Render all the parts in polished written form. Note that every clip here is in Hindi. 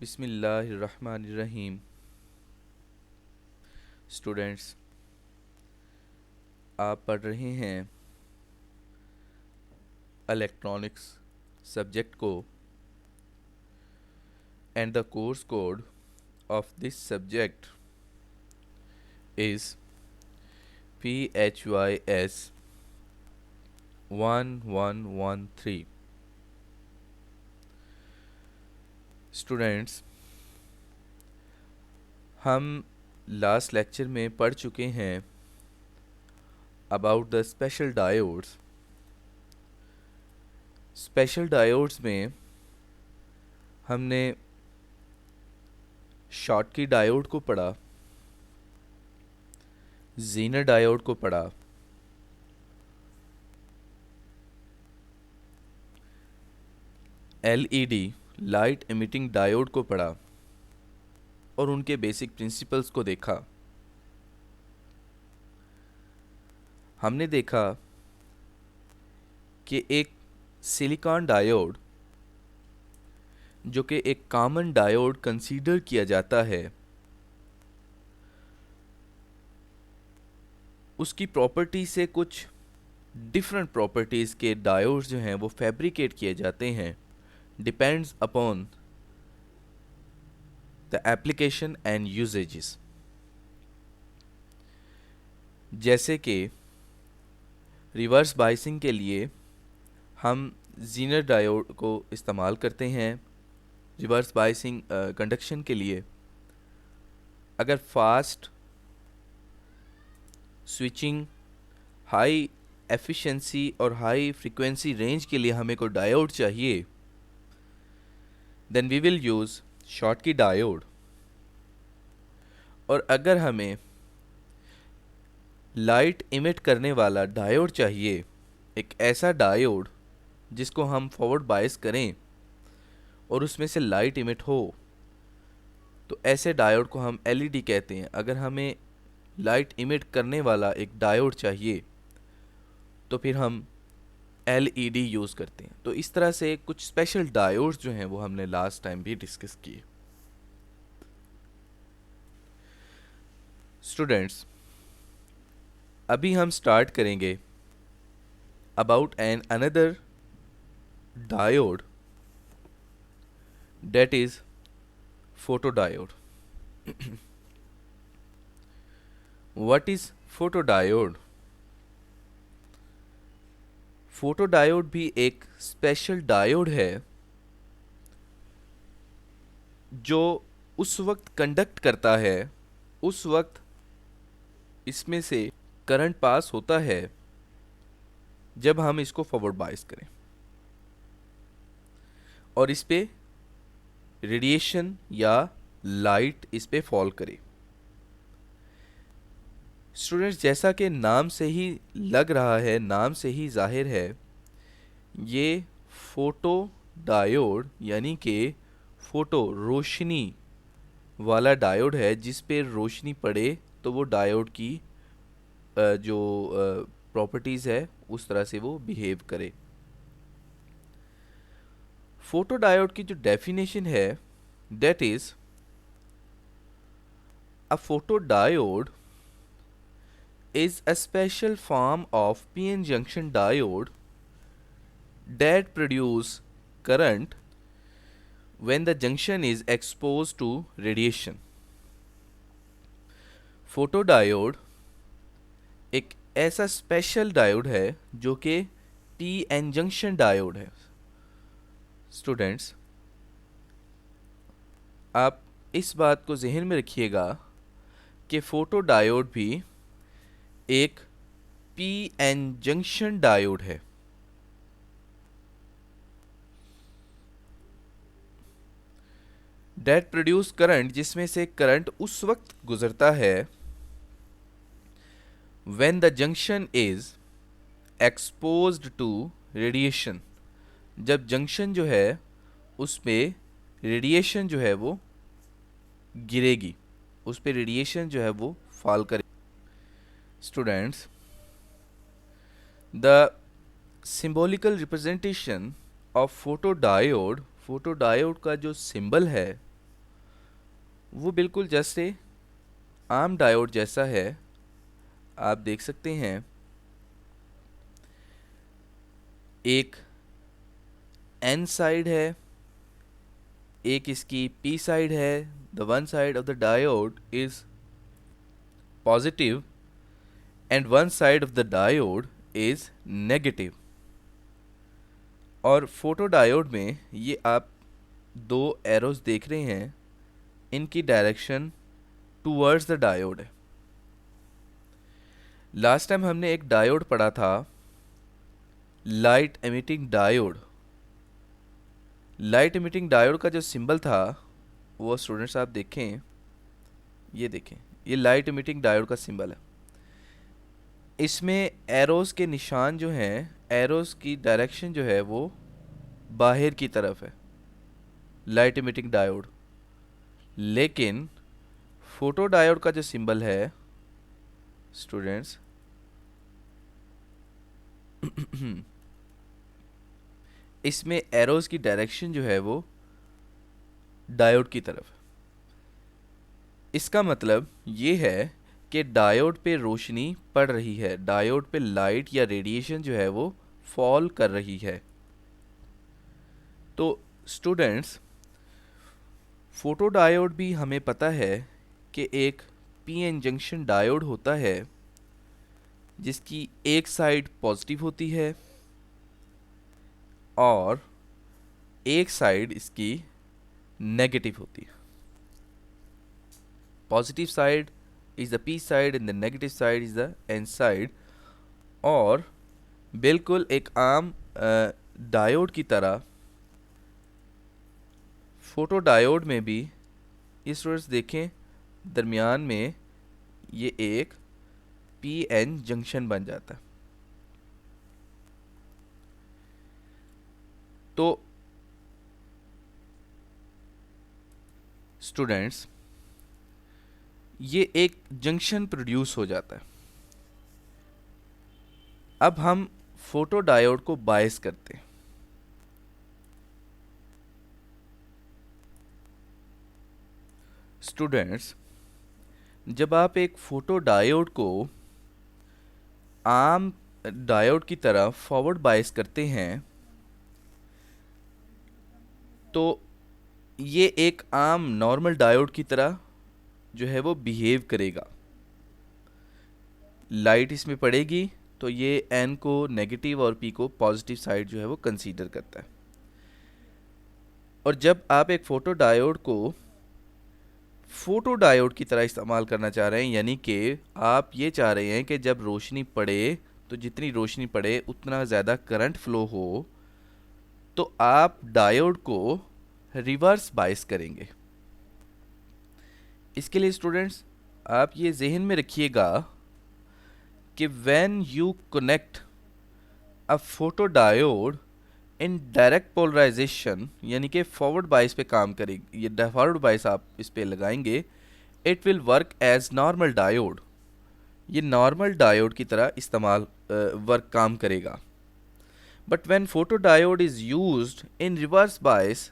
बिस्मिल्लाहिर्रहमानिर्रहीम। स्टूडेंट्स, आप पढ़ रहे हैं इलेक्ट्रॉनिक्स सब्जेक्ट को and the course code of this subject is PHYS 1113। Students, हम लास्ट लेक्चर में पढ़ चुके हैं about the special diodes. Special diodes में हमने शॉटकी डायोड को पढ़ा, ज़ीनर डायोड को पढ़ा, LED लाइट एमिटिंग डायोड को पढ़ा और उनके बेसिक प्रिंसिपल्स को देखा। हमने देखा कि एक सिलिकॉन डायोड, जो कि एक कॉमन डायोड कंसीडर किया जाता है, उसकी प्रॉपर्टी से कुछ डिफरेंट प्रॉपर्टीज़ के डायोड्स जो हैं वो फैब्रिकेट किए जाते हैं, depends upon the application and usages. जैसे कि रिवर्स बाइसिंग के लिए हम ज़ीनर डायोड को इस्तेमाल करते हैं। रिवर्स बाइसिंग कंडक्शन के लिए अगर फास्ट स्विचिंग, हाई एफिशिएंसी और हाई फ्रीक्वेंसी रेंज के लिए हमें कोई डायोड चाहिए, then we will use Schottky diode. और अगर हमें लाइट इमिट करने वाला डायोड चाहिए, एक ऐसा डायोड जिसको हम फॉरवर्ड बायस करें और उसमें से लाइट इमिट हो, तो ऐसे डायोड को हम LED कहते हैं। अगर हमें लाइट इमिट करने वाला एक डायोड चाहिए तो फिर हम LED यूज़ करते हैं। तो इस तरह से कुछ स्पेशल डायोड्स जो हैं वो हमने लास्ट टाइम भी डिस्कस किए। स्टूडेंट्स, अभी हम स्टार्ट करेंगे about an another diode, that is photodiode. What is photodiode? Photodiode भी एक स्पेशल डायोड है जो उस वक्त कंडक्ट करता है, उस वक्त इसमें से करंट पास होता है जब हम इसको फॉरवर्ड बायस करें और इस पे रेडिएशन या लाइट इस पे फॉल करे। स्टूडेंट्स, जैसा कि नाम से ही लग रहा है, नाम से ही जाहिर है, ये फोटो डायोड यानी कि फोटो रोशनी वाला डायोड है, जिस पे रोशनी पड़े तो वो डायोड की जो प्रॉपर्टीज़ है उस तरह से वो बिहेव करे। फोटो डायोड की जो डेफिनेशन है, that is a photo diode is a special form of PN junction diode that produce current when the junction is exposed to radiation. Photodiode एक ऐसा स्पेशल डायोड है जो कि PN जंक्शन डायोड है। स्टूडेंट्स, आप इस बात को जहन में रखिएगा कि फोटोडायोड भी एक PN जंक्शन डायोड है। डेट प्रोड्यूस करंट, जिसमें से करंट उस वक्त गुजरता है when the junction is exposed to radiation, जब जंक्शन जो है उस पे रेडिएशन जो है वो गिरेगी, उस पे रेडिएशन जो है वो फॉल करे। Students, the symbolical representation of photodiode, photodiode का जो सिंबल है वो बिल्कुल जैसे आम डायोड जैसा है। आप देख सकते हैं एक एन साइड है, एक इसकी पी साइड है। The one side of the diode is positive and one side of the diode is negative. और फोटो डायोड में ये आप दो एरोज देख रहे हैं, इनकी डायरेक्शन टूवर्ड्स द डायोड है। लास्ट टाइम हमने एक डायोड पढ़ा था, light emitting diode. Light emitting diode का जो सिंबल था वो स्टूडेंट्स आप देखें, ये देखें, ये लाइट एमिटिंग डायोड का सिंबल है। इसमें एरोस के निशान जो हैं, एरोस की डायरेक्शन जो है वो बाहर की तरफ है, लाइट एमिटिंग डायोड। लेकिन फोटो डायोड का जो सिंबल है स्टूडेंट्स इसमें एरोस की डायरेक्शन जो है वो डायोड की तरफ है। इसका मतलब ये है कि डायोड पे रोशनी पड़ रही है, डायोड पे लाइट या रेडिएशन जो है वो फॉल कर रही है। तो स्टूडेंट्स फोटो डायोड भी हमें पता है कि एक पीएन जंक्शन डायोड होता है जिसकी एक साइड पॉजिटिव होती है और एक साइड इसकी नेगेटिव होती है। Positive side is the P side and the negative side is the N side. और बिल्कुल एक आम डायोड की तरह फोटो डायोड में भी इस स्टूडेंट्स देखें, दरमियान में ये एक पी एन जंक्शन बन जाता है। तो स्टूडेंट्स ये एक जंक्शन प्रोड्यूस हो जाता है। अब हम फोटो डायोड को बायस करते हैं। स्टूडेंट्स जब आप एक फोटो डायोड को आम डायोड की तरह फॉरवर्ड बायस करते हैं तो ये एक आम नॉर्मल डायोड की तरह जो है वो बिहेव करेगा। लाइट इसमें पड़ेगी तो ये एन को नेगेटिव और पी को पॉजिटिव साइड जो है वो कंसीडर करता है। और जब आप एक फोटो डायोड को फोटो डायोड की तरह इस्तेमाल करना चाह रहे हैं, यानी कि आप ये चाह रहे हैं कि जब रोशनी पड़े तो जितनी रोशनी पड़े उतना ज़्यादा करंट फ्लो हो, तो आप डायोड को रिवर्स बायस करेंगे। इसके लिए स्टूडेंट्स आप ये जहन में रखिएगा कि when you connect a photo diode in direct polarization, यानी कि फॉरवर्ड बायस पे काम करेगी, ये फॉरवर्ड बायस आप इस पे लगाएंगे, it will work as normal diode. ये नॉर्मल डायोड की तरह इस्तेमाल वर्क काम करेगा। But when photo diode is used in reverse bias,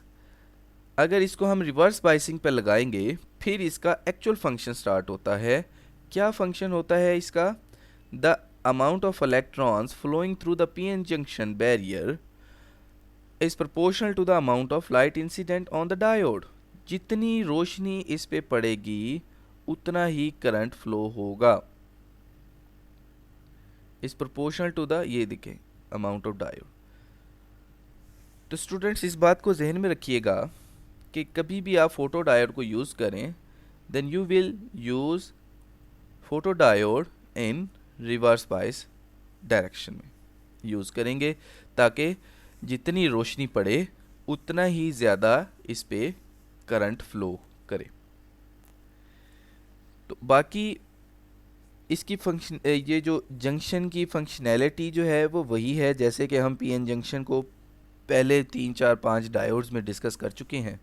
अगर इसको हम रिवर्स बायसिंग पे लगाएंगे फिर इसका एक्चुअल फंक्शन स्टार्ट होता है। क्या फंक्शन होता है इसका? The amount of electrons flowing through the PN junction barrier is proportional to the amount of light incident on the diode. जितनी रोशनी इस पे पड़ेगी उतना ही करंट फ्लो होगा, इज प्रोपोर्शनल टू द, ये देखें, अमाउंट ऑफ डायोड। तो स्टूडेंट्स इस बात को जहन में रखिएगा कि कभी भी आप फोटो डायोड को यूज़ करें then you will use photo diode in reverse bias direction में यूज़ करेंगे, ताकि जितनी रोशनी पड़े उतना ही ज़्यादा इस पे करंट फ्लो करे। तो बाकी इसकी फंक्शन, ये जो जंक्शन की फंक्शनैलिटी जो है वो वही है जैसे कि हम पीएन जंक्शन को पहले 3 4 5 डायोड्स में डिस्कस कर चुके हैं।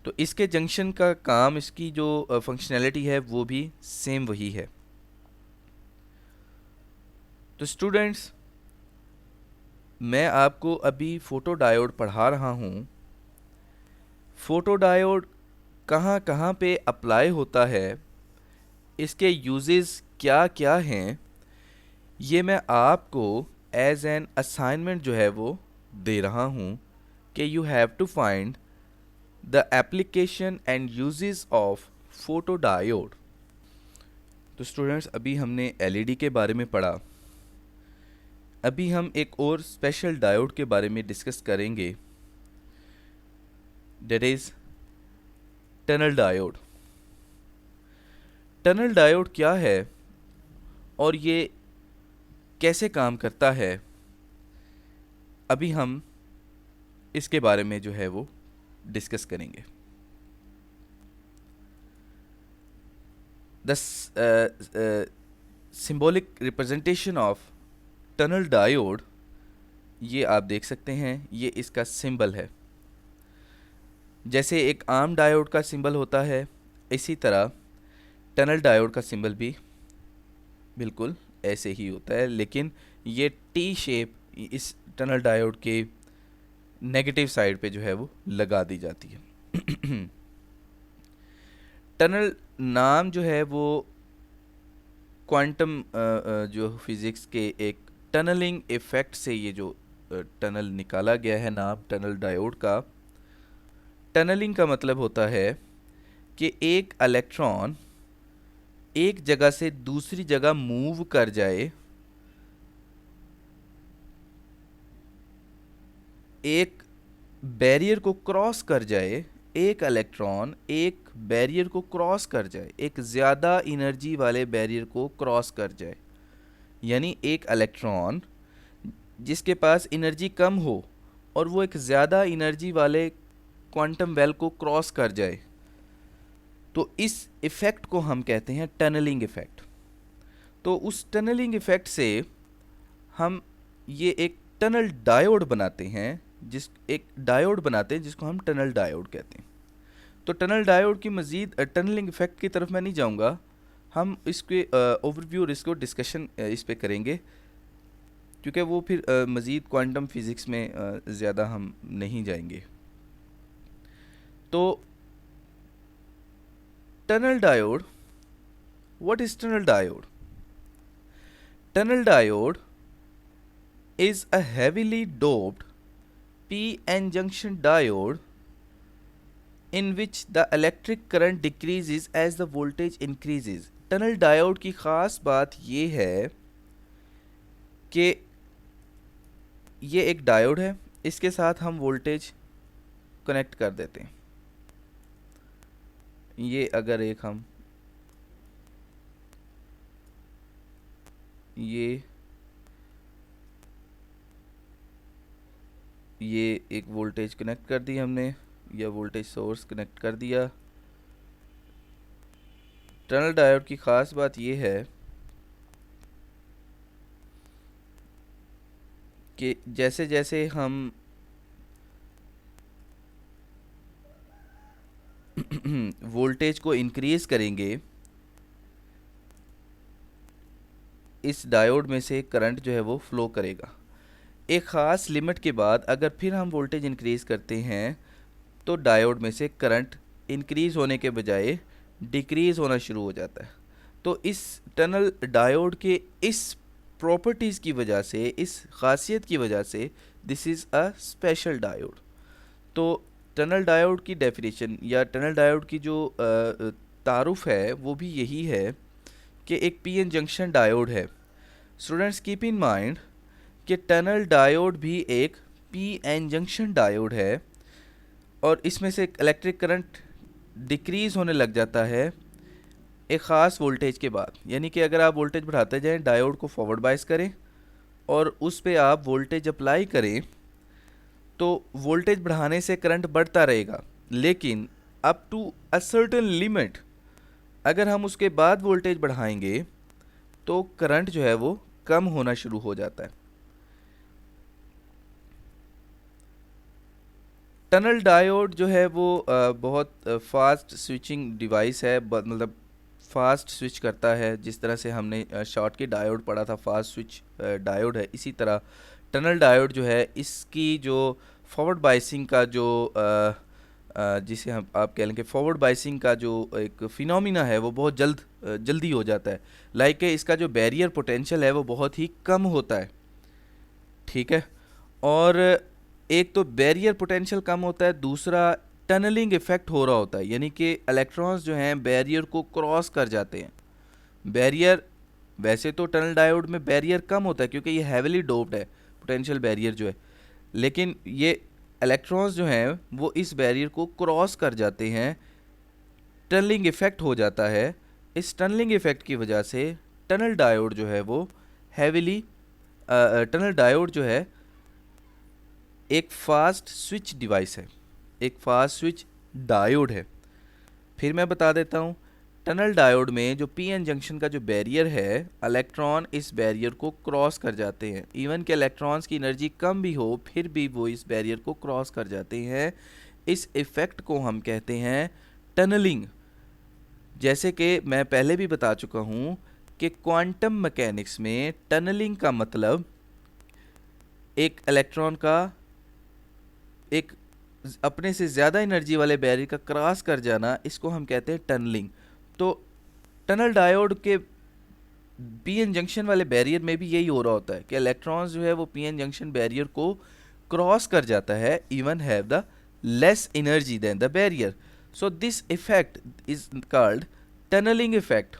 तो इसके जंक्शन का काम, इसकी जो फंक्शनैलिटी है वो भी सेम वही है। तो स्टूडेंट्स मैं आपको अभी फोटो डायोड पढ़ा रहा हूँ। फोटो डायोड कहाँ कहाँ पे अप्लाई होता है, इसके यूजेस क्या क्या हैं, ये मैं आपको एज एन असाइनमेंट जो है वो दे रहा हूँ कि you have to find the application and uses of photo diode. तो स्टूडेंट्स, अभी हमने एलईडी के बारे में पढ़ा। अभी हम एक और स्पेशल डायोड के बारे में डिस्कस करेंगे, that is tunnel diode. Tunnel diode क्या है और ये कैसे काम करता है, अभी हम इसके बारे में जो है वो डिस्कस करेंगे। The symbolic representation of tunnel diode, ये आप देख सकते हैं, ये इसका सिंबल है। जैसे एक आम डायोड का सिंबल होता है, इसी तरह टनल डायोड का सिंबल भी बिल्कुल ऐसे ही होता है, लेकिन ये टी शेप इस टनल डायोड के नेगेटिव साइड पे जो है वो लगा दी जाती है। टनल नाम जो है वो क्वांटम जो फिज़िक्स के एक टनलिंग इफ़ेक्ट से ये जो टनल निकाला गया है नाम टनल डायोड का। टनलिंग का मतलब होता है कि एक इलेक्ट्रॉन एक जगह से दूसरी जगह मूव कर जाए, एक बैरियर को क्रॉस कर जाए, एक इलेक्ट्रॉन एक बैरियर को क्रॉस कर जाए, एक ज़्यादा एनर्जी वाले बैरियर को क्रॉस कर जाए। यानी एक इलेक्ट्रॉन जिसके पास एनर्जी कम हो और वो एक ज़्यादा एनर्जी वाले क्वांटम वेल को क्रॉस कर जाए, तो इस इफ़ेक्ट को हम कहते हैं टनलिंग इफ़ेक्ट। तो उस टनलिंग इफ़ेक्ट से हम ये एक टनल डायोड बनाते हैं, जिसको हम टनल डायोड कहते हैं। तो टनल डायोड की मज़ीद टनलिंग इफ़ेक्ट की तरफ मैं नहीं जाऊंगा, हम इसके ओवरव्यू और इसको डिस्कशन इस पे करेंगे, क्योंकि वो फिर मज़ीद क्वांटम फिज़िक्स में ज़्यादा हम नहीं जाएंगे। तो tunnel diode, what is tunnel diode? Tunnel diode is a heavily doped p-n junction diode in which the electric current decreases as the voltage increases। Tunnel diode की ख़ास बात ये है कि ये एक डायोड है, इसके साथ हम वोल्टेज कनेक्ट कर देते हैं। ये अगर एक हम ये एक वोल्टेज कनेक्ट कर दी हमने, या वोल्टेज सोर्स कनेक्ट कर दिया। टनल डायोड की ख़ास बात ये है कि जैसे जैसे हम वोल्टेज को इंक्रीज़ करेंगे, इस डायोड में से करंट जो है वो फ्लो करेगा। एक ख़ास लिमिट के बाद अगर फिर हम वोल्टेज इंक्रीज़ करते हैं तो डायोड में से करंट इंक्रीज़ होने के बजाय डिक्रीज़ होना शुरू हो जाता है। तो इस टनल डायोड के इस प्रॉपर्टीज़ की वजह से, इस ख़ासियत की वजह से, this is a special diode. तो टनल डायोड की डेफिनेशन या टनल डायोड की जो तारुफ है वो भी यही है कि एक पीएन जंक्शन डायोड है। स्टूडेंट्स, कीप इन माइंड कि टनल डायोड भी एक पीएन जंक्शन डायोड है और इसमें से इलेक्ट्रिक करंट डिक्रीज़ होने लग जाता है एक ख़ास वोल्टेज के बाद। यानी कि अगर आप वोल्टेज बढ़ाते जाएं, डायोड को फॉरवर्ड बायस करें और उस पे आप वोल्टेज अप्लाई करें, तो वोल्टेज बढ़ाने से करंट बढ़ता रहेगा, लेकिन up to a certain limit अगर हम उसके बाद वोल्टेज बढ़ाएंगे तो करंट जो है वो कम होना शुरू हो जाता है। टनल डायोड जो है वो बहुत फास्ट स्विचिंग डिवाइस है, मतलब फास्ट स्विच करता है। जिस तरह से हमने शॉर्ट की डायोड पढ़ा था, फास्ट स्विच डायोड है, इसी तरह टनल डायोड जो है इसकी जो फॉरवर्ड बाइसिंग का जो जिसे हम आप कह लें कि फॉरवर्ड बाइसिंग का जो एक फिनोमिना है वो बहुत जल्दी हो जाता है। लाइक इसका जो बैरियर पोटेंशियल है वो बहुत ही कम होता है, ठीक है। और एक तो बैरियर पोटेंशियल कम होता है, दूसरा टनलिंग इफेक्ट हो रहा होता है, यानी कि इलेक्ट्रॉन्स जो हैं बैरियर को क्रॉस कर जाते हैं। बैरियर, वैसे तो टनल डायोड में बैरियर कम होता है क्योंकि ये हैविली डोप्ड है पोटेंशियल बैरियर जो है, लेकिन ये इलेक्ट्रॉन्स जो हैं वो इस बैरियर को क्रॉस कर जाते हैं, टनलिंग इफेक्ट हो जाता है। इस टनलिंग इफेक्ट की वजह से टनल डायोड जो है वो हैविली टनल डायोड जो है एक फास्ट स्विच डिवाइस है, एक फास्ट स्विच डायोड है। फिर मैं बता देता हूँ, टनल डायोड में जो पी एन जंक्शन का जो बैरियर है, इलेक्ट्रॉन इस बैरियर को क्रॉस कर जाते हैं। इवन के इलेक्ट्रॉन्स की एनर्जी कम भी हो फिर भी वो इस बैरियर को क्रॉस कर जाते हैं। इस इफ़ेक्ट को हम कहते हैं टनलिंग। जैसे कि मैं पहले भी बता चुका हूँ कि क्वांटम मैकेनिक्स में टनलिंग का मतलब एक इलेक्ट्रॉन का एक अपने से ज़्यादा एनर्जी वाले बैरियर का क्रॉस कर जाना, इसको हम कहते हैं टनलिंग। तो टनल डायोड के पीएन जंक्शन वाले बैरियर में भी यही हो रहा होता है कि इलेक्ट्रॉन्स जो है वो पीएन जंक्शन बैरियर को क्रॉस कर जाता है, even have the less energy than the barrier. So this effect is called tunnelling effect.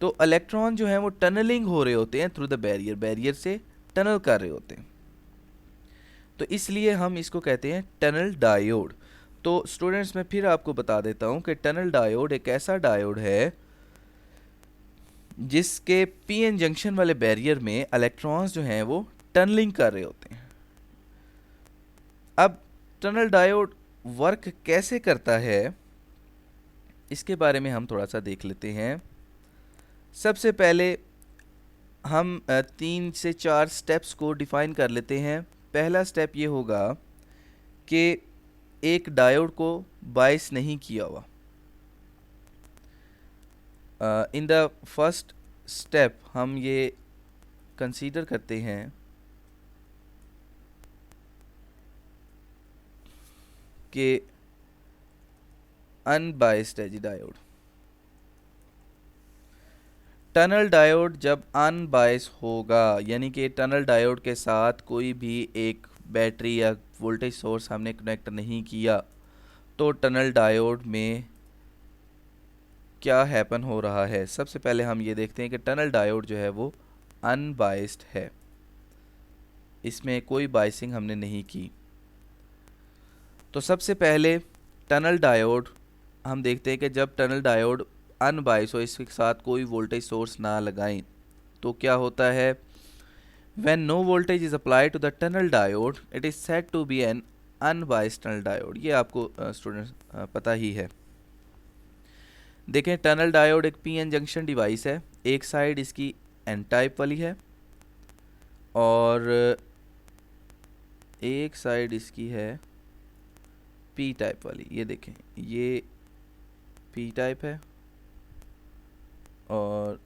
तो इलेक्ट्रॉन जो है वो टनलिंग हो रहे होते हैं थ्रू द बैरियर, बैरियर से टनल कर रहे होते हैं, तो इसलिए हम इसको कहते हैं टनल डायोड। तो स्टूडेंट्स मैं फिर आपको बता देता हूँ कि टनल डायोड एक ऐसा डायोड है जिसके पीएन जंक्शन वाले बैरियर में इलेक्ट्रॉन्स जो हैं वो टनलिंग कर रहे होते हैं। अब टनल डायोड वर्क कैसे करता है इसके बारे में हम थोड़ा सा देख लेते हैं। सबसे पहले हम 3 से 4 स्टेप्स को डिफाइन कर लेते हैं। पहला स्टेप ये होगा कि एक डायोड को बायस नहीं किया हुआ। इन द फर्स्ट स्टेप हम ये कंसीडर करते हैं कि अनबायस्ड है जी डायोड। टनल डायोड जब अनबायस होगा, यानी कि टनल डायोड के साथ कोई भी एक बैटरी या वोल्टेज सोर्स हमने कनेक्ट नहीं किया, तो टनल डायोड में क्या हैपन हो रहा है। सबसे पहले हम ये देखते हैं कि टनल डायोड जो है वो अनबायस्ड है, इसमें कोई बायसिंग हमने नहीं की। तो सबसे पहले टनल डायोड हम देखते हैं कि जब टनल डायोड अनबायस हो, इसके साथ कोई वोल्टेज सोर्स ना लगाएं, तो क्या होता है। When no voltage is applied to the tunnel diode, it is said to be an unbiased tunnel diode। ये आपको स्टूडेंट्स पता ही है। देखें, टनल डायोड एक पीएन जंक्शन डिवाइस है। एक साइड इसकी एन टाइप वाली है और एक साइड इसकी है पी टाइप वाली। ये देखें, ये पी टाइप है और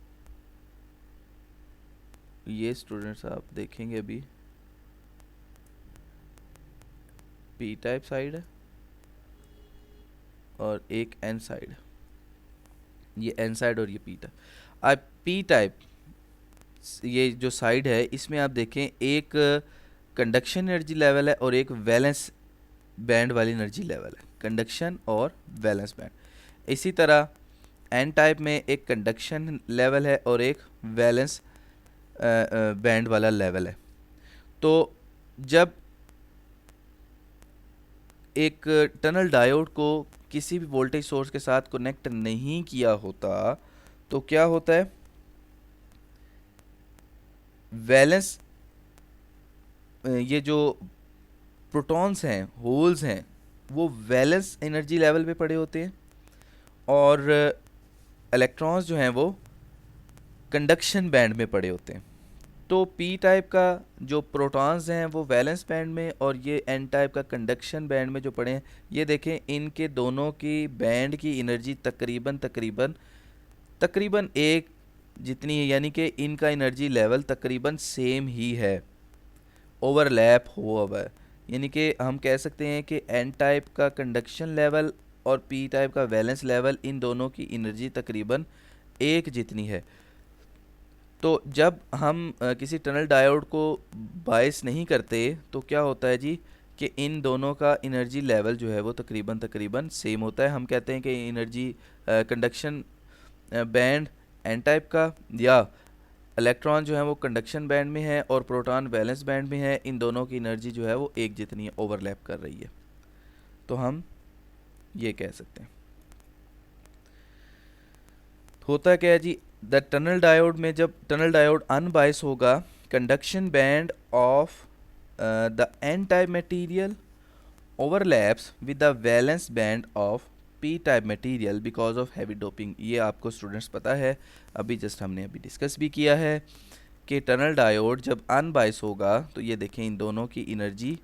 ये स्टूडेंट्स आप देखेंगे अभी पी टाइप साइड है और एक एन साइड, ये एन साइड और ये पी टाइप। अब पी टाइप ये जो साइड है इसमें आप देखें एक कंडक्शन एनर्जी लेवल है और एक वैलेंस बैंड वाली एनर्जी लेवल है, कंडक्शन और वैलेंस बैंड। इसी तरह एन टाइप में एक कंडक्शन लेवल है और एक वैलेंस बैंड वाला लेवल है। तो जब एक टनल डायोड को किसी भी वोल्टेज सोर्स के साथ कनेक्ट नहीं किया होता तो क्या होता है, वैलेंस ये जो प्रोटॉन्स हैं, होल्स हैं, वो वैलेंस एनर्जी लेवल पे पड़े होते हैं और इलेक्ट्रॉन्स जो हैं वो कंडक्शन बैंड में पड़े होते हैं। तो पी टाइप का जो प्रोटॉन्स हैं वो वैलेंस बैंड में और ये एन टाइप का कंडक्शन बैंड में जो पड़े हैं, ये देखें इनके दोनों की बैंड की एनर्जी तकरीबन एक जितनी है, यानी कि इनका एनर्जी लेवल तकरीबन सेम ही है, ओवरलैप हुआ हुआ है। यानी कि हम कह सकते हैं कि एन टाइप का कंडक्शन लेवल और पी टाइप का वैलेंस लेवल, इन दोनों की एनर्जी तकरीबन एक जितनी है। तो जब हम किसी टनल डायोड को बायस नहीं करते तो क्या होता है जी, कि इन दोनों का एनर्जी लेवल जो है वो तकरीबन तकरीबन सेम होता है। हम कहते हैं कि energy conduction band N type का, या इलेक्ट्रॉन जो है वो कंडक्शन बैंड में है और प्रोटॉन वैलेंस बैंड में है, इन दोनों की एनर्जी जो है वो एक जितनी है, ओवरलैप कर रही है। तो हम ये कह सकते हैं। होता क्या है जी, द टनल डायोड में जब टनल डायोड अनबायस होगा, conduction band of the N type material overlaps with the valence band of P type material because of heavy doping. ये आपको स्टूडेंट्स पता है, अभी जस्ट हमने अभी डिस्कस भी किया है कि टनल डायोड जब अनबायस होगा तो ये देखें इन दोनों की एनर्जी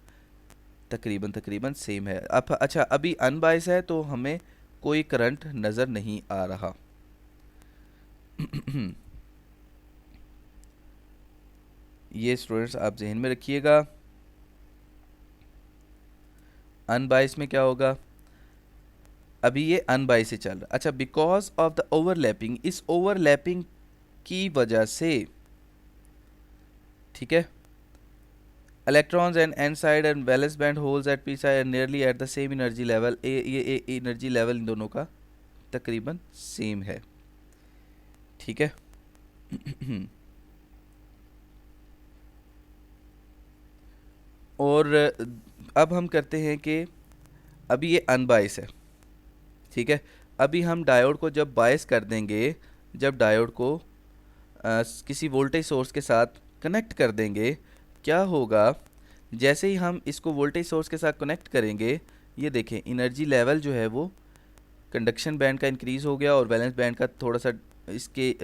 तकरीबन तकरीबन सेम है। अब अच्छा, अभी अनबायस है तो हमें कोई करंट नज़र नहीं आ रहा। ये स्टूडेंट्स आप जहन में रखिएगा। अनबायस में क्या होगा, अभी ये अनबायस से चल रहा। अच्छा, बिकॉज ऑफ द ओवरलैपिंग, इस ओवरलैपिंग की वजह से, ठीक है, electrons and N side and valence band holes at P side nearly at the same energy level. ये एनर्जी लेवल इन दोनों का तकरीबन सेम है, ठीक है। और अब हम करते हैं कि अभी ये अनबायस है, ठीक है। अभी हम डायोड को जब बायस कर देंगे, जब डायोड को किसी वोल्टेज सोर्स के साथ कनेक्ट कर देंगे, क्या होगा, जैसे ही हम इसको वोल्टेज सोर्स के साथ कनेक्ट करेंगे, ये देखें एनर्जी लेवल जो है वो कंडक्शन बैंड का इंक्रीज़ हो गया और वैलेंस बैंड का थोड़ा सा इसके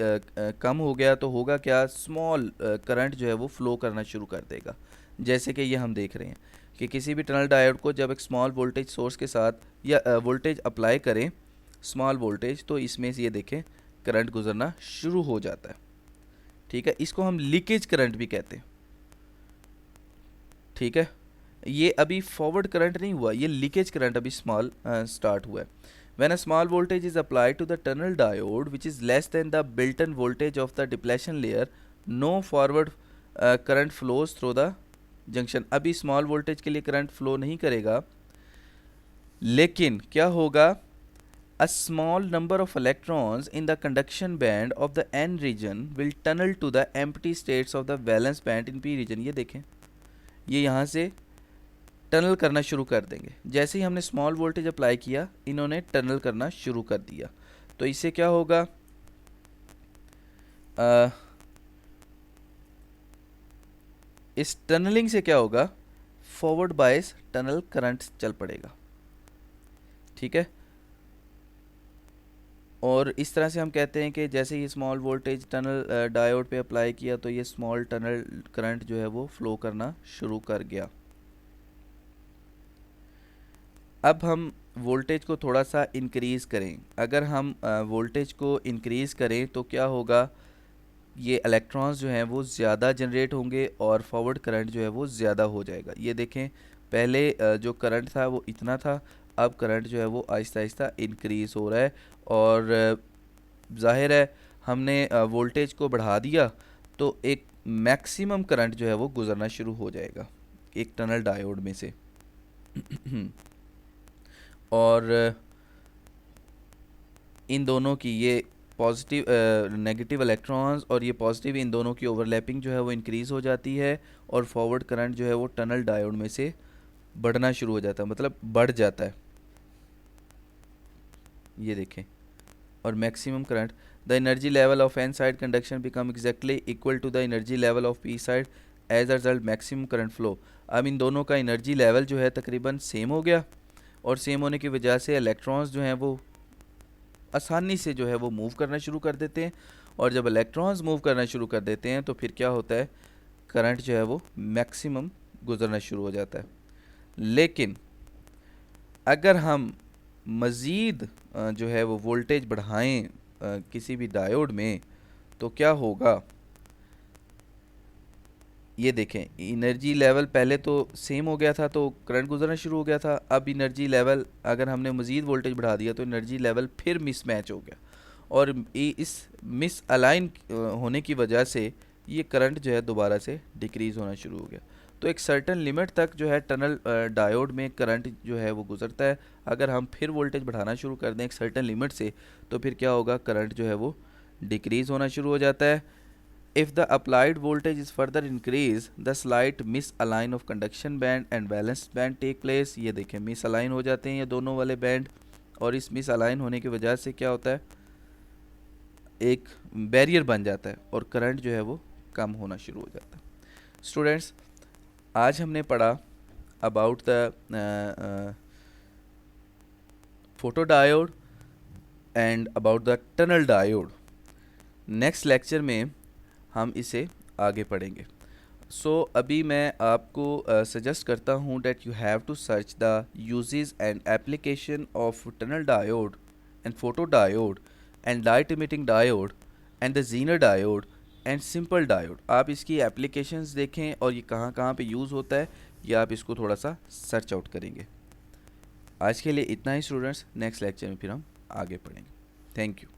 कम हो गया। तो होगा क्या, स्मॉल करंट जो है वो फ्लो करना शुरू कर देगा। जैसे कि ये हम देख रहे हैं कि किसी भी टनल डायोड को जब एक स्मॉल वोल्टेज सोर्स के साथ या वोल्टेज अप्लाई करें, स्मॉल वोल्टेज, तो इसमें से ये देखें करंट गुजरना शुरू हो जाता है, ठीक है। इसको हम लीकेज करंट भी कहते हैं, ठीक है। ये अभी फॉरवर्ड करंट नहीं हुआ, ये लीकेज करंट अभी स्मॉल स्टार्ट हुआ है। When a small voltage is applied to the tunnel diode which is less than the built-in voltage of the depletion layer, no forward current flows through the junction। अभी small voltage के लिए करंट फ्लो नहीं करेगा, लेकिन क्या होगा, a small number of electrons in the conduction band of the n region will tunnel to the empty states of the valence band in p region। ये देखें, ये यहाँ से टनल करना शुरू कर देंगे। जैसे ही हमने स्मॉल वोल्टेज अप्लाई किया, इन्होंने टनल करना शुरू कर दिया। तो इससे क्या होगा, इस टनलिंग से क्या होगा, फॉरवर्ड बायस टनल करंट चल पड़ेगा, ठीक है। और इस तरह से हम कहते हैं कि जैसे ही स्मॉल वोल्टेज टनल डायोड पे अप्लाई किया तो ये स्मॉल टनल करंट जो है वो फ्लो करना शुरू कर गया। अब हम वोल्टेज को थोड़ा सा इंक्रीज़ करें। अगर हम वोल्टेज को इंक्रीज़ करें तो क्या होगा, ये इलेक्ट्रॉन्स जो हैं वो ज़्यादा जनरेट होंगे और फॉरवर्ड करंट जो है वो ज़्यादा हो जाएगा। ये देखें, पहले जो करंट था वो इतना था, अब करंट जो है वो आहिस्ता आहिस्ता इंक्रीज़ हो रहा है। और ज़ाहिर है हमने वोल्टेज को बढ़ा दिया तो एक मैक्सिमम करंट जो है वो गुज़रना शुरू हो जाएगा एक टनल डायोड में से। और इन दोनों की ये पॉजिटिव नेगेटिव इलेक्ट्रॉन्स और ये पॉजिटिव, इन दोनों की ओवरलैपिंग जो है वो इंक्रीज़ हो जाती है और फॉरवर्ड करंट जो है वो टनल डायोड में से बढ़ना शुरू हो जाता है, मतलब बढ़ जाता है। ये देखें, और maximum current, the energy level of N side conduction become exactly equal to the energy level of P side as a result maximum current flow. अब इन दोनों का एनर्जी लेवल जो है तकरीबन सेम हो गया और सेम होने की वजह से इलेक्ट्रॉन्स जो हैं वो आसानी से जो है वो मूव करना शुरू कर देते हैं। और जब इलेक्ट्रॉन्स मूव करना शुरू कर देते हैं तो फिर क्या होता है, करंट जो है वो मैक्सिमम गुजरना शुरू हो जाता है। लेकिन अगर हम मज़ीद जो है वो वोल्टेज बढ़ाएं किसी भी डायोड में, तो क्या होगा, ये देखें एनर्जी लेवल पहले तो सेम हो गया था तो करंट गुजरना शुरू हो गया था, अब एनर्जी लेवल अगर हमने मज़ीद वोल्टेज बढ़ा दिया तो एनर्जी लेवल फिर मिसमैच हो गया, और इस मिस अलाइन होने की वजह से ये करंट जो है दोबारा से डिक्रीज़ होना शुरू हो गया। तो एक सर्टन लिमिट तक जो है टनल डायोड में करंट जो है वो गुजरता है। अगर हम फिर वोल्टेज बढ़ाना शुरू कर दें एक सर्टन लिमिट से तो फिर क्या होगा, करंट जो है वो डिक्रीज़ होना शुरू हो जाता है। If the applied voltage is further increased, the slight misalign of conduction band and valence band take place। ये देखें misalign हो जाते हैं ये दोनों वाले बैंड, और इस misalign होने की वजह से क्या होता है, एक बैरियर बन जाता है और करंट जो है वो कम होना शुरू हो जाता है। स्टूडेंट्स, आज हमने पढ़ा about the photo diode and about the tunnel diode. Next lecture में हम इसे आगे पढ़ेंगे। अभी मैं आपको सजेस्ट करता हूँ that you have to search the uses and application of tunnel diode and photo diode and light emitting diode and the Zener diode and simple diode. आप इसकी एप्लीकेशंस देखें और ये कहाँ कहाँ पे यूज़ होता है, ये आप इसको थोड़ा सा सर्च आउट करेंगे। आज के लिए इतना ही स्टूडेंट्स, नेक्स्ट लेक्चर में फिर हम आगे पढ़ेंगे। Thank you.